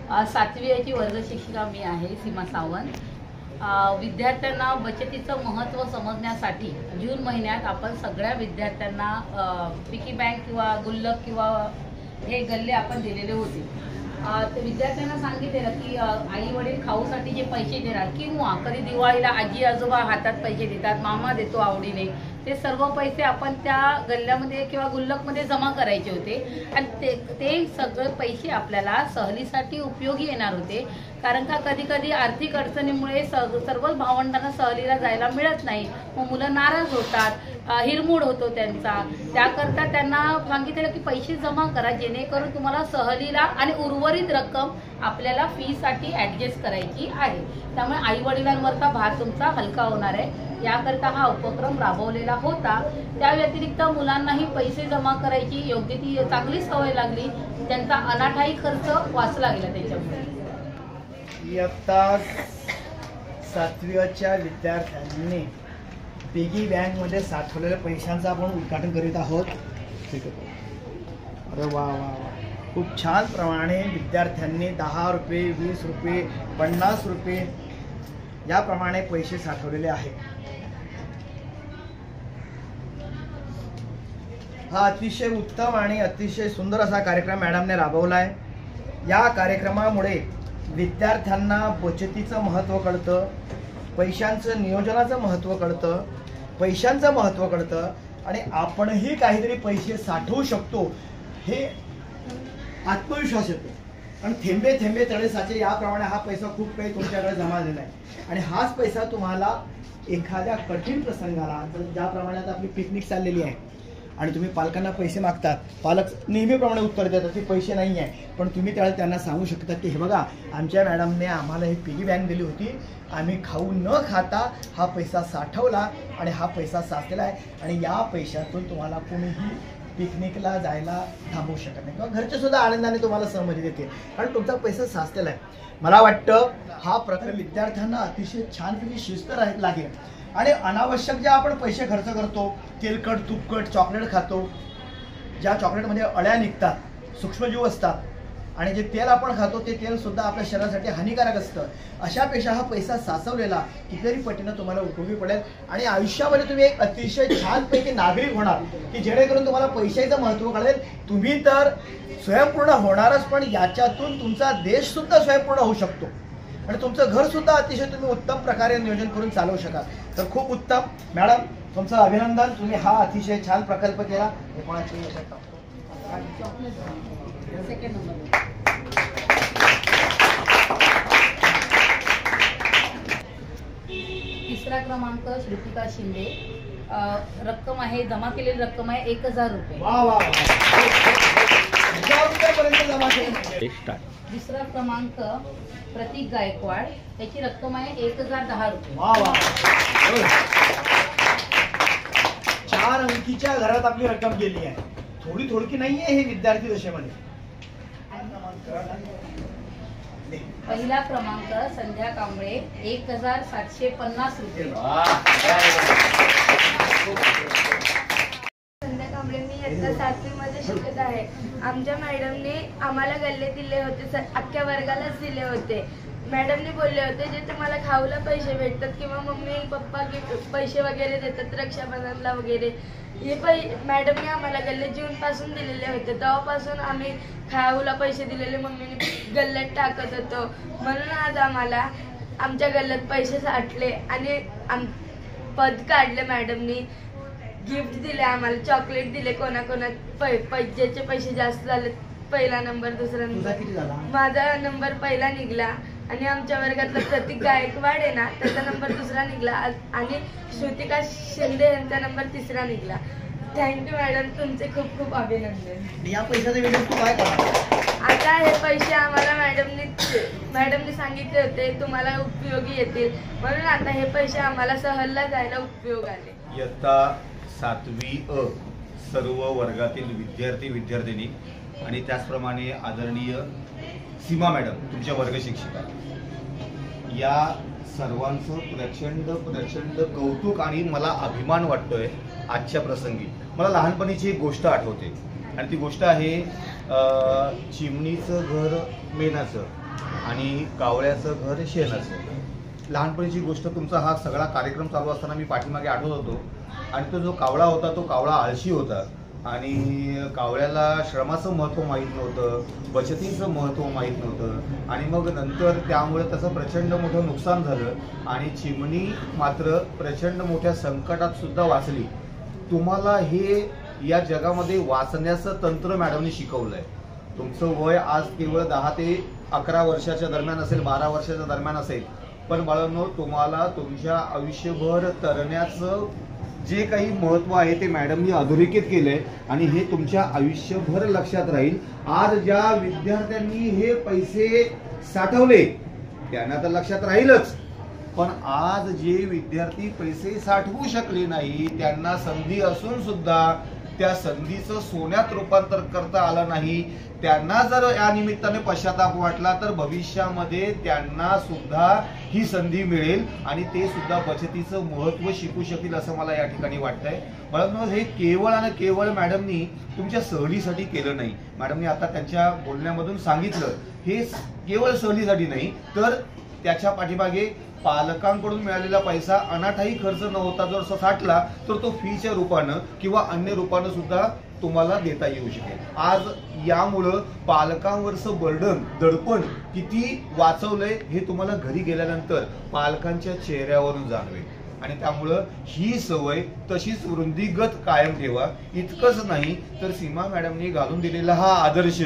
सातवी याची वर्ग शिक्षिका मी आहे, सीमा सावंत। विद्यार्थ्यांना बचतीचं महत्त्व समजण्यासाठी जून महिन्यात आपण सगळ्या विद्यार्थ्यांना पिकी बँक किंवा गुल्लक किंवा हे गल्ले आपण दिलेले होते। विद्यार्थ्यांना सांगितलेलं की आई वडील खाऊसाठी जे पैसे देणार किंवा कधी दिवाळीला आजी आजोबा हातात पैसे देतात, मामा देतो आवडीने, ते सर्व पैसे आपण त्या गल्ल्यामध्ये किंवा गुल्लकमध्ये जमा करायचे होते आणि ते सगळे पैसे आपल्याला सहलीसाठी उपयोगी येणार होते। कारण का कधी कधी आर्थिक अडचणीमुळे सर्वच भावंडांना सहलीला जायला मिळत नाही, मग मुलं नाराज होतात, हिरमोड होतो त्यांचा। त्याकरता त्यांना सांगितलेलं की पैसे जमा करा जेणेकरून तुम्हाला सहलीला आणि उर्वरित रक्कम आपल्याला फीसाठी ॲडजस्ट करायची आहे। त्यामुळे आई वडिलांवरचा भार तुमचा हलका होणार आहे, याकरता हा उपक्रम राबवलेला होता। त्या व्यतिरिक्त मुलांनाही पैसे जमा करायची योग्य ती चांगली सवय लागली, त्यांचा अनाठाई खर्च वाचला गेला त्याच्यामुळे। इयत्ता 7वीच्या विद्यार्थ्यांनी पिगी बँकमध्ये साठवलेल्या पैशांचं आपण उद्घाटन करीत आहोत। अरे वा वा वा, खूप छान प्रमाणे विद्यार्थ्यांनी 10 रुपये, 20 रुपये, 50 रुपये याप्रमाणे पैसे साठवलेले आहेत। हा अतिशय उत्तम आणि अतिशय सुंदर असा कार्यक्रम मॅडमने राबवला आहे। या कार्यक्रमामुळे विद्यार्थ्यांना बचतीचं महत्त्व कळतं, पैशांचं नियोजनाचं महत्त्व कळतं, पैशांचं महत्त्व कळतं आणि आपणही काहीतरी पैसे साठवू शकतो हे आत्मविश्वास येतो। आणि थेंबे थेंबे तळे साचे याप्रमाणे हा पैसा खूप काही तुमच्याकडे जमा झालेला आहे आणि हाच पैसा तुम्हाला एखाद्या कठीण प्रसंगाला, ज्याप्रमाणे आता आपली पिकनिक चाललेली आहे आणि तुम्ही पालकांना पैसे मागतात, पालक नेहमीप्रमाणे उत्तर देतात की पैसे नाही आहे, पण तुम्ही त्यावेळेला त्यांना सांगू शकता की हे बघा आमच्या मॅडमने आम्हाला ही पिगी बँक दिली होती, आम्ही खाऊ न खाता हा पैसा साठवला आणि हा पैसा साचलेला आहे आणि या पैशातून तुम्हाला कोणीही पिकनिकला जायला थांबवू शकत नाही किंवा घरचे सुद्धा आनंदाने तुम्हाला सहमती देतील कारण तुमचा पैसा साचलेला आहे। मला वाटतं हा प्रकार विद्यार्थ्यांना अतिशय छानपैकी शिस्त लागेल आणि अनावश्यक जे आपण पैसे खर्च करतो, तेलकट तुपकट चॉकलेट खातो, ज्या चॉकलेटमध्ये अळ्या निघतात, सूक्ष्मजीव असतात आणि जे तेल आपण खातो ते तेल सुद्धा आपल्या शरीरासाठी हानिकारक असतं, अशापेक्षा हा पैसा साचवलेला कितीतरी पटीनं तुम्हाला उपयोगी पडेल आणि आयुष्यामध्ये तुम्ही एक अतिशय छानपैकी नागरिक होणार की जेणेकरून तुम्हाला पैशाचं महत्त्व कळेल। तुम्ही तर स्वयंपूर्ण होणारच, पण याच्यातून तुमचा देश सुद्धा स्वयंपूर्ण होऊ शकतो आणि तुमचं घर सुद्धा अतिशय तुम्ही उत्तम प्रकारे नियोजन करून चालवू शकाल। तर खूप उत्तम मॅडम, तुमचं अभिनंदन, तुम्ही हा अतिशय छान प्रकल्प केला। तिसरा क्रमांक श्रुतिका शिंदे, रक्कम आहे, जमा केलेली रक्कम आहे 1000 रुपये। दुसरा क्रमांक प्रतीक गायकवाड, त्याची रक्कम आहे 1010 रुपये। 4 अंकीच्या घरात आपली रक्कम गेली आहे, थोडी थोडकी नाहीये हे विद्यार्थी दशेमध्ये। पहिला क्रमांक संध्या कांबळे, 1750 रुपये। संध्या कांबळे, मी इयत्ता 7वी मध्ये शिकत आहे। आमच्या मॅडमने आम्हाला गल्ले दिले होते, अख्ख्या वर्गालाच दिले होते। मॅडमने बोलले होते जे तुम्हाला खाऊला पैसे भेटतात किंवा मम्मी पप्पा पैसे वगैरे देतात रक्षाबंधनला वगैरे, हे मॅडमने आम्हाला गल्ले जूनपासून दिलेले होते। तेव्हापासून आम्ही खाऊला पैसे दिलेले मम्मीने गल्ल्यात टाकत होतो, म्हणून आज आम्हाला आमच्या गल्ल्यात पैसे साठले आणि पद काढले। मॅडमनी गिफ्ट दिले आम्हाला, चॉकलेट दिले, कोणाकोणा ज्याचे पैसे जास्त झाले, पहिला नंबर, दुसरा नंबर, माझा नंबर पहिला निघाला आणि आमच्या वर्गातला प्रतीक गायकवाड आहे ना त्याचा नंबर दुसरा निघाला आणि श्रुतिका शिंदे यांचा नंबर तिसरा निघाला। थँक्यू मॅडम, तुमचे खूप खूप अभिनंदन। या पैशाचे वेगळे तू काय करणार? आता हे पैसे आम्हाला मॅडमने सांगितले होते तुम्हाला उपयोगी येतील, म्हणून आता हे पैसे आम्हाला सहलला जायला उपयोग आले। इयत्ता 7वी अ सर्व वर्गातील विद्यार्थी विद्यार्थिनी आणि त्याचप्रमाणे आदरणीय सीमा मॅडम तुमच्या वर्ग शिक्षिका, या सर्वांचं प्रचंड कौतुक आणि मला अभिमान वाटतोय। आजच्या प्रसंगी मला लहानपणीची एक गोष्ट आठवते आणि ती गोष्ट आहे चिमणीचं घर मेणाचं। आणि कावळ्याचं घर शेणाचं. लहानपणीची गोष्ट, तुमचा हा सगळा कार्यक्रम चालू असताना मी पाठीमागे आठवत होतो. आणि तो जो कावळा होता तो कावळा आळशी होता आणि कावळ्याला श्रमाचं महत्त्व माहीत नव्हतं, बचतीचं महत्त्व माहीत नव्हतं. आणि मग नंतर त्यामुळे त्याचं प्रचंड मोठं नुकसान झालं आणि चिमणी मात्र प्रचंड मोठ्या संकटात सुद्धा वाचली. तुम्हाला हे या जगामध्ये वाचण्याचं तंत्र मॅडमनी शिकवलंय. तुमचं वय आज केवळ 10 ते 11 वर्षाच्या दरम्यान असेल, 12 वर्षाच्या दरम्यान असेल, पण बाळांनो तुम्हाला तुमच्या आयुष्यभर तरण्याचं जे काही महत्त्व आहे ते मॅडमनी अधोरेखित केलंय आणि हे तुमच्या आयुष्यभर लक्षात राहील. आज ज्या विद्यार्थ्यांनी हे पैसे साठवले त्यांना तर लक्षात राहीलच, पण आज जे विद्यार्थी पैसे साठवू शकले नाही, त्यांना संधी असून सुद्धा त्या संधीचं सोन्यात रूपांतर करता आलं नाही, त्यांना जर या निमित्ताने पश्चाताप वाटला तर भविष्यामध्ये त्यांना सुद्धा ही संधी मिळेल आणि ते सुद्धा बचतीचं महत्त्व शिकू शकतील असं मला या ठिकाणी वाटतंय. म्हणून हे केवळ आणि केवळ मॅडमनी तुमच्या सहलीसाठी केलं नाही. मॅडमनी आता त्यांच्या बोलण्यामधून सांगितलं हे केवळ सहलीसाठी नाही, तर त्याच्या पाठीमागे पालकांकडून मिळालेला पैसा अनाठाई खर्च न होता जर साठला तर तो फीच्या रूपानं किंवा अन्य रूपानं सुद्धा तुम्हाला देता येऊ शकेल. आज यामुळं पालकांवरचं बर्डन, दडपण किती वाचवलंय हे तुम्हाला घरी गेल्यानंतर पालकांच्या चेहऱ्यावरून जाणवेल. आणि त्यामुळं ही सवय तशीच वृद्धिंगत कायम ठेवा. इतकंच नाही तर सीमा मॅडमनी घालून दिलेला हा आदर्श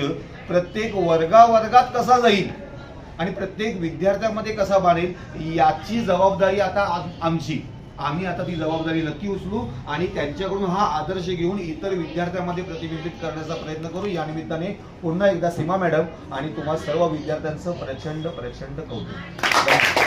प्रत्येक वर्गावर्गात कसा जाईल आणि प्रत्येक विद्यार्थ्यामध्ये कसा बाणेल याची जबाबदारी आता आमची. आम्ही आता ती जबाबदारी नक्की उचलू आणि त्यांच्याकडून हा आदर्श घेऊन इतर विद्यार्थ्यांमध्ये प्रतिबिंबित करण्याचा प्रयत्न करू. या निमित्ताने पुन्हा एकदा सीमा मॅडम आणि तुम्हा सर्व विद्यार्थ्यांचं प्रचंड कौतुक.